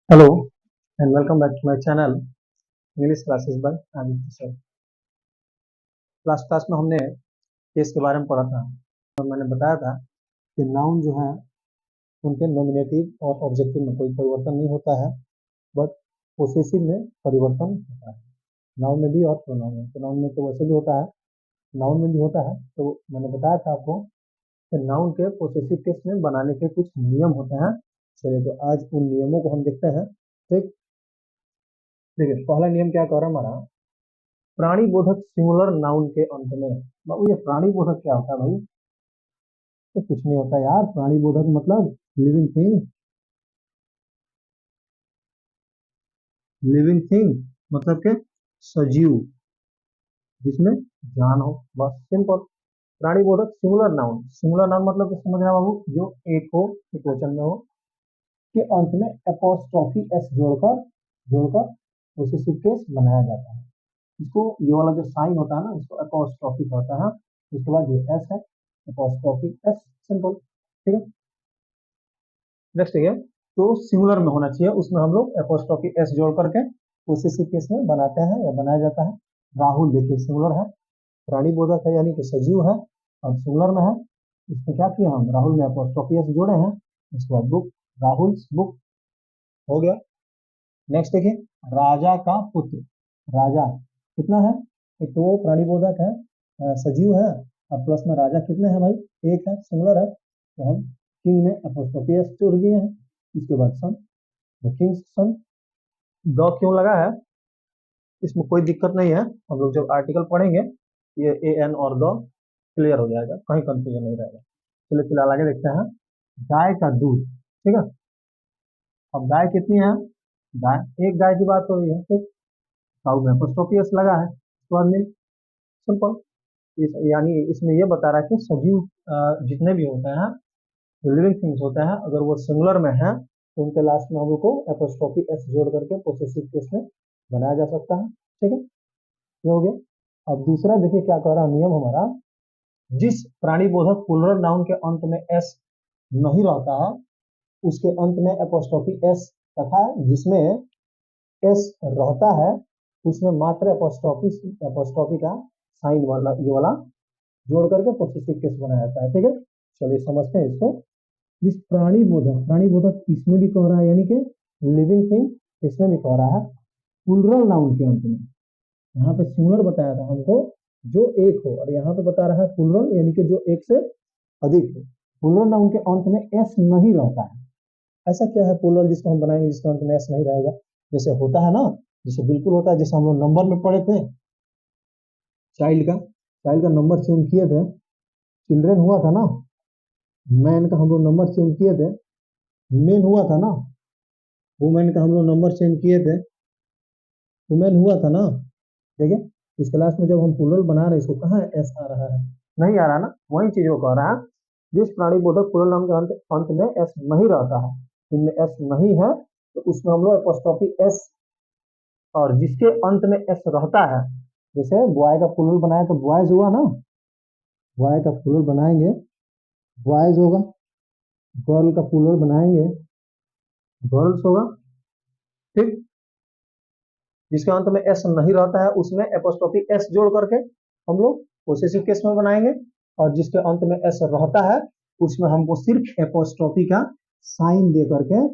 Hello and welcome back to my channel English classes by Aditya sir. Last class में हमने case के बारे में पढ़ा था और मैंने बताया था कि नाउन जो है उनके नॉमिनेटिव और ऑब्जेक्टिव में कोई परिवर्तन नहीं होता है, बट पोसेसिव में परिवर्तन होता है। नाउन में भी और प्रोनाउन में। तो नाउन में तो वैसे भी होता है, नाउन में भी होता है। तो मैंने बताया था आपको कि नाउन के पोसेसिव केस में बनाने के कुछ नियम होते हैं। चलिए तो आज उन नियमों को हम देखते हैं। ठीक, देखिए पहला नियम क्या कह रहा है हमारा, प्राणी बोधक सिंगुलर नाउन के अंत में। बाबू ये प्राणी बोधक क्या होता है भाई? ये कुछ नहीं होता यार। प्राणी बोधक मतलब लिविंग थिंग। लिविंग थिंग मतलब के सजीव जिसमें जान हो, बस सिंपल। प्राणी बोधक सिंगुलर नाउन, सिंगुलर नाउन मतलब तो समझ रहा बाबू जो एक हो, एक वचन में हो, के अंत में एपोस्ट्रोफी एस जोड़कर जोड़कर पोसेसिव केस बनाया जाता है। इसको ये वाला जो साइन होता है ना, इसको एपोस्ट्रोफी कहता है। उसके बाद ये एस है, एपोस्ट्रोफी एस, सिंपल। ठीक है, नेक्स्ट है तो सिंगुलर में होना चाहिए, उसमें हम लोग एपोस्ट्रोफी एस जोड़ करके पोसेसिव केस में बनाते हैं या बनाया जाता है। राहुल देखिए सिंगुलर है, प्राणी बोधक है यानी कि सजीव है और सिंगुलर में है। इसमें क्या किया हम, राहुल में एपोस्ट्रोफी एस जोड़े हैं। उसके बाद बुक, राहुल बुक हो गया। नेक्स्ट देखिए राजा का पुत्र, राजा कितना है, एक तो वो प्राणी बोधक है, सजीव है, और प्लस में राजा कितने हैं भाई, एक है, सिंगुलर है। तो हम किंग में एपोस्ट्रोफी एस जोड़ दिए हैं। इसके बाद सन, द किंग्स सन। द क्यों लगा है, इसमें कोई दिक्कत नहीं है। हम लोग जब आर्टिकल पढ़ेंगे ये ए एन और द क्लियर हो जाएगा, कहीं कंफ्यूजन नहीं रहेगा। चलिए फिलहाल आगे देखते हैं। गाय का दूध, ठीक है। अब गाय कितनी है, गाय एक गाय की बात हो रही है, ठीक। काउ में एपोस्ट्रोफी एस लगा है, उसके बाद मिल्क, सिंपल। यानी इसमें ये बता रहा है कि सजीव जितने भी होते हैं, लिविंग थिंग्स होते हैं, अगर वो सिंगुलर में है तो उनके लास्ट में हम लोग को एपोस्ट्रोफी एस जोड़ करके पोसेसिव केस में बनाया जा सकता है। ठीक है, ये हो गया। अब दूसरा देखिए क्या कह रहा है नियम हमारा, जिस प्राणी बोधक प्लुरल नाउन के अंत में एस नहीं रहता है उसके अंत में एपोस्ट्रोफी एस, तथा जिसमें एस रहता है उसमें मात्र एपोस्ट्रोफी एपोस्ट्रोफी का साइन वाला ये वाला जोड़ करके पोसेसिव केस बनाया जाता है। ठीक है, चलिए समझते हैं इसको। जिस प्राणी बोधक इसमें भी कह रहा है यानी कि लिविंग थिंग, इसमें भी कह रहा है प्लुरल नाउन के अंत में। यहाँ पे सिंगुलर बताया था हमको जो एक हो, और यहाँ पे बता रहा है प्लुरल यानी कि जो एक से अधिक हो। प्लुरल नाउन के अंत में एस नहीं रहता है। ऐसा क्या है प्लुरल जिसको हम बनाएंगे जिसके अंत में एस नहीं रहेगा? जैसे होता है ना, जैसे बिल्कुल होता है, जैसे हम लोग नंबर में पढ़े थे, चाइल्ड का नंबर चेंज किए थे, चिल्ड्रेन हुआ था ना। मैन का हम लोग नंबर चेंज किए थे, मेन हुआ था ना। वुमेन का हम लोग नंबर चेंज किए थे, वुमेन हुआ था ना। देखिए इस क्लास में जब हम प्लुरल बना रहे हैं इसको कहाँ एस आ रहा है, नहीं आ रहा ना। वही चीज वो कह रहा है, जिस प्राणी बोधक प्लुरल नाम के अंत में एस नहीं रहता है, इनमें एस नहीं है तो उसमें हम लोग एपोस्ट्रोफी एस, और जिसके अंत में एस रहता है, जैसे बॉय का प्लुरल बनाया तो बॉयज हुआ ना, बॉय का प्लुरल बनाएंगे बॉयज होगा, गर्ल का प्लुरल बनाएंगे गर्ल्स होगा। ठीक, जिसके अंत में एस नहीं रहता है उसमें एपोस्ट्रोफी एस जोड़ करके हम लोग पोसेसिव केस में बनाएंगे, और जिसके अंत में एस रहता है उसमें हमको सिर्फ एपोस्ट्रोफी का साइन दे करके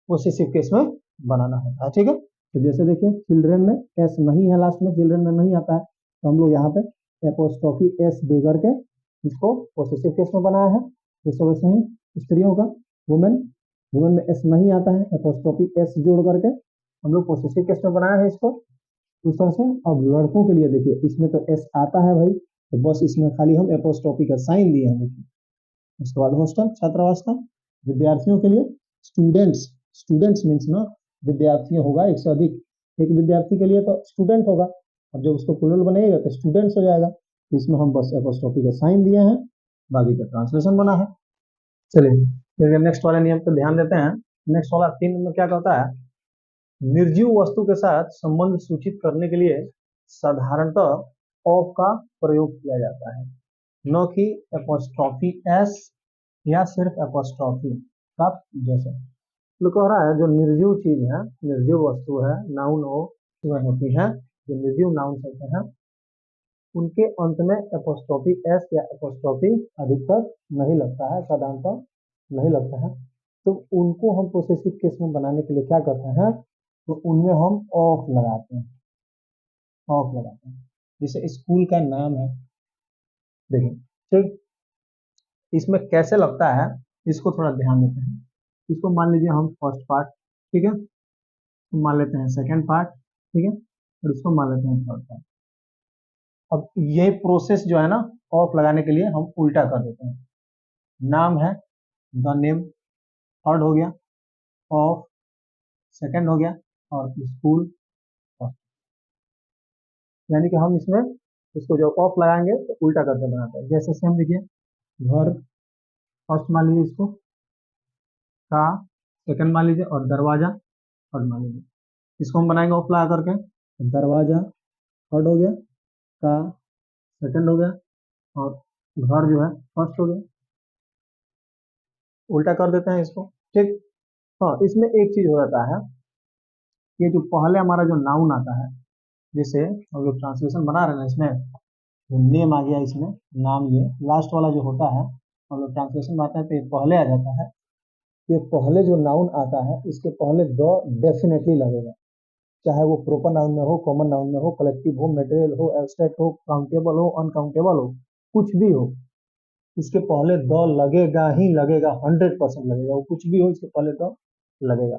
पोसेसिव केस में बनाना होता है। ठीक है, तो जैसे देखिए चिल्ड्रेन में एस नहीं है, लास्ट में चिल्ड्रेन में नहीं आता है, तो हम लोग यहाँ पे एपोस्ट्रोफी एस दे करके इसको पोसेसिव केस में बनाया है। जैसे वैसे ही स्त्रियों का वुमेन, वुमेन में एस नहीं आता है, एपोस्ट्रोफी एस जोड़ करके हम लोग पोसेसिव केस में बनाया है इसको उस तरह से। अब लड़कों के लिए देखिए इसमें तो एस आता है भाई, तो बस इसमें खाली हम एपोस्ट्रोफी का साइन दिए हैं। देखिए उसके बाद हॉस्टल छात्रावास का, विद्यार्थियों के लिए स्टूडेंट्स, स्टूडेंट्स मीन्स ना विद्यार्थी होगा एक से अधिक, एक विद्यार्थी के लिए तो स्टूडेंट होगा। अब जब उसको प्लुरल बनेगा तो स्टूडेंट्स हो जाएगा, तो इसमें हम बस एपोस्ट्रोफी का साइन दिए हैं, बाकी का ट्रांसलेशन बना है। चलिए नेक्स्ट वाले नियम पर ध्यान देते हैं। नेक्स्ट वाला 3 में क्या कहता है, निर्जीव वस्तु के साथ संबंध सूचित करने के लिए साधारणतः ऑफ का प्रयोग किया जाता है, न कि एपोस्ट्रोफी एस या सिर्फ एपोस्ट्रोफी का। जैसे तो कह रहा है जो निर्जीव चीज है, निर्जीव वस्तु है, नाउन हो वह होती है, जो निर्जीव नाउन होते हैं उनके अंत में एपोस्ट्रोफी एस या एपोस्ट्रोफी अधिकतर नहीं लगता है, साधारणतः नहीं लगता है। तो उनको हम पोसेसिव केस में बनाने के लिए क्या करते हैं, तो उनमें हम ऑफ लगाते हैं, ऑफ लगाते हैं। जैसे स्कूल का नाम है, देखिए ठीक, इसमें कैसे लगता है इसको थोड़ा ध्यान देते हैं। इसको मान लीजिए हम फर्स्ट पार्ट, ठीक है, तो मान लेते हैं सेकंड पार्ट, ठीक है, और इसको मान लेते हैं थर्ड पार्ट। अब ये प्रोसेस जो है ना ऑफ लगाने के लिए हम उल्टा कर देते हैं। नाम है द नेम, थर्ड हो गया, ऑफ सेकंड हो गया, और स्कूल फर्स्ट। यानी कि हम इसमें इसको जो ऑफ लगाएंगे तो उल्टा करके बनाते हैं। जैसे सेम देखिए, घर फर्स्ट मान लीजिए इसको, का सेकंड मान लीजिए, और दरवाजा थर्ड मान लीजिए। इसको हम बनाएंगे ऑफ लगा करके, दरवाजा थर्ड हो गया, का सेकंड हो गया, और घर जो है फर्स्ट हो गया। उल्टा कर देते हैं इसको, ठीक। हाँ, इसमें एक चीज हो जाता है, ये जो पहले हमारा जो नाउन आता है, जैसे हम लोग ट्रांसलेशन बना रहे हैं ना, इसमें जो नेम आ गया, इसमें नाम, ये लास्ट वाला जो होता है हम लोग ट्रांसलेशन बनाते हैं तो ये पहले आ जाता है। ये पहले जो नाउन आता है इसके पहले द डेफिनेटली लगेगा, चाहे वो प्रोपर नाउन में हो, कॉमन नाउन में हो, कलेक्टिव हो, मटेरियल हो, एब्स्ट्रैक्ट हो, काउंटेबल हो, अनकाउंटेबल हो, कुछ भी हो, इसके पहले द लगेगा ही लगेगा, 100% लगेगा। वो कुछ भी हो इसके पहले द लगेगा।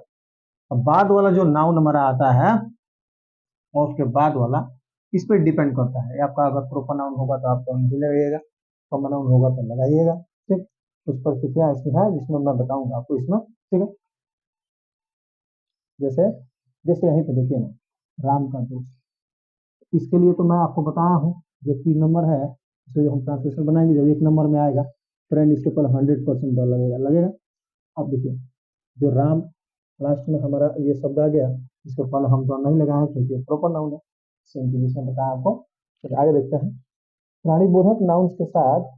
अब बाद वाला जो नाउन हमारा आता है और उसके बाद वाला, इस पर डिपेंड करता है। आपका अगर प्रोपर नाउन होगा तो आपको नहीं लगेगा, कॉमन नाउन होगा तो लगाइएगा, ठीक। कुछ परिस्थितियां ऐसी हैं जिसमें मैं बताऊंगा आपको इसमें, ठीक है। जैसे जैसे यहीं पे देखिए ना, राम का दोस्त, इसके लिए तो मैं आपको बताया हूँ, जो 3 नंबर है इसे हम ट्रांसलेशन बनाएंगे, जब 1 नंबर में आएगा फ्रेंड इसके ऊपर 100% डॉलर लगेगा लगेगा। अब देखिए, जो राम लास्ट में हमारा ये शब्द आ गया, इसके पहले हम तो नहीं लगाए क्योंकि प्रॉपर नाउन है, सेम चीज इसमें बताया आपको। फिर आगे देखते हैं, प्राणी बोधक नाउन के साथ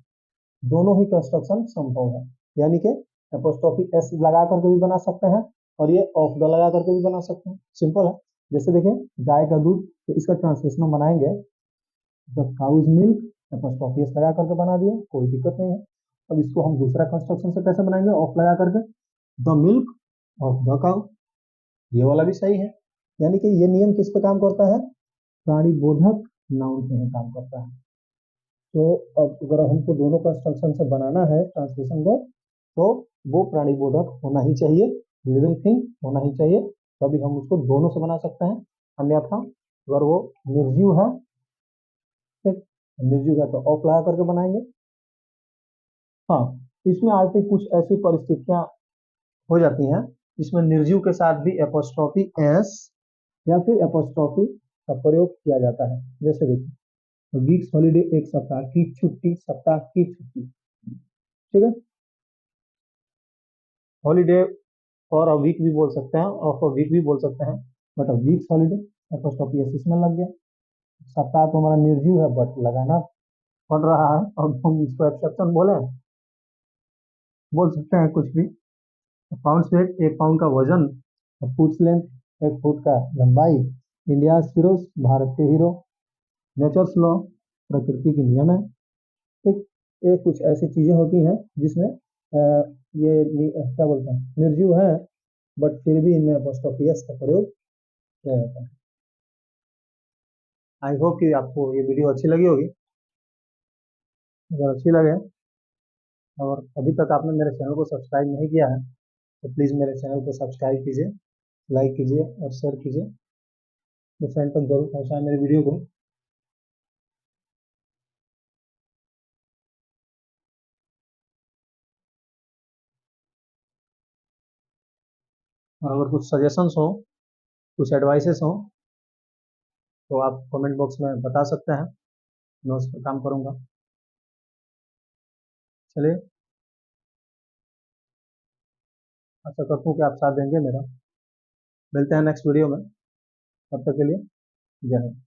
दोनों ही कंस्ट्रक्शन संभव है, यानी कि एपोस्ट्रोफी एस लगा करके भी बना सकते हैं और ये ऑफ द लगा करके भी बना सकते हैं, सिंपल है। जैसे देखिए गाय का दूध, तो इसका ट्रांसलेशन हम बनाएंगे the cow's milk, apostrophe s लगा करके बना दिया, कोई दिक्कत नहीं है। अब इसको हम दूसरा कंस्ट्रक्शन से कैसे बनाएंगे, ऑफ लगा करके, the milk of the cow, ये वाला भी सही है। यानी कि ये नियम किस पे काम करता है, प्राणी बोधक नाउन पे ही काम करता है। तो अब अगर हमको दोनों कंस्ट्रक्शन से बनाना है ट्रांसलेशन को, तो वो प्राणी बोधक होना ही चाहिए, लिविंग थिंग होना ही चाहिए, तभी हम उसको दोनों से बना सकते हैं। अन्यथा अगर वो निर्जीव है, ठीक, निर्जीव है तो ऑफ लगा करके बनाएंगे। हाँ, इसमें आती कुछ ऐसी परिस्थितियां हो जाती हैं जिसमें निर्जीव के साथ भी एपोस्ट्रोफी एस या फिर एपोस्ट्रोफी का प्रयोग किया जाता है। जैसे देखिए, वीक्स हॉलीडे, एक सप्ताह की छुट्टी, सप्ताह की छुट्टी, ठीक है। हॉलीडे और अ वीक भी बोल सकते हैं, ऑफ अ वीक भी बोल सकते हैं, but weeks holiday apostrophe S इसमें लग गया। सप्ताह तो हमारा निर्जीव है बट लगाना पड़ रहा है, अब हम इसको एक्सेप्शन बोले, बोल सकते हैं कुछ भी। पाउंड वेट, 1 पाउंड का वजन, फुट लेंथ, 1 फुट का लंबाई, इंडिया हीरोज, भारत के हीरो, नेचर्स लॉ, प्रकृति के नियम है, ठीक। ये कुछ ऐसी चीजें होती हैं जिसमें क्या बोलते हैं, निर्जीव है बट फिर भी इनमें अपोस्ट्रोफी एस का प्रयोग किया जाता है। आई होप कि आपको ये वीडियो अच्छी लगी होगी। अगर अच्छी लगे और अभी तक आपने मेरे चैनल को सब्सक्राइब नहीं किया है तो प्लीज़ मेरे चैनल को सब्सक्राइब कीजिए, लाइक कीजिए और शेयर कीजिए, तो फ्रेंड तक जरूर पहुंचाएं मेरे वीडियो को। और अगर कुछ सजेशंस हो, कुछ एडवाइसेस हो, तो आप कमेंट बॉक्स में बता सकते हैं, मैं उस पर काम करूंगा। चलिए, आशा करता हूँ कि आप साथ देंगे मेरा। मिलते हैं नेक्स्ट वीडियो में, तब तक के लिए जय हिंद।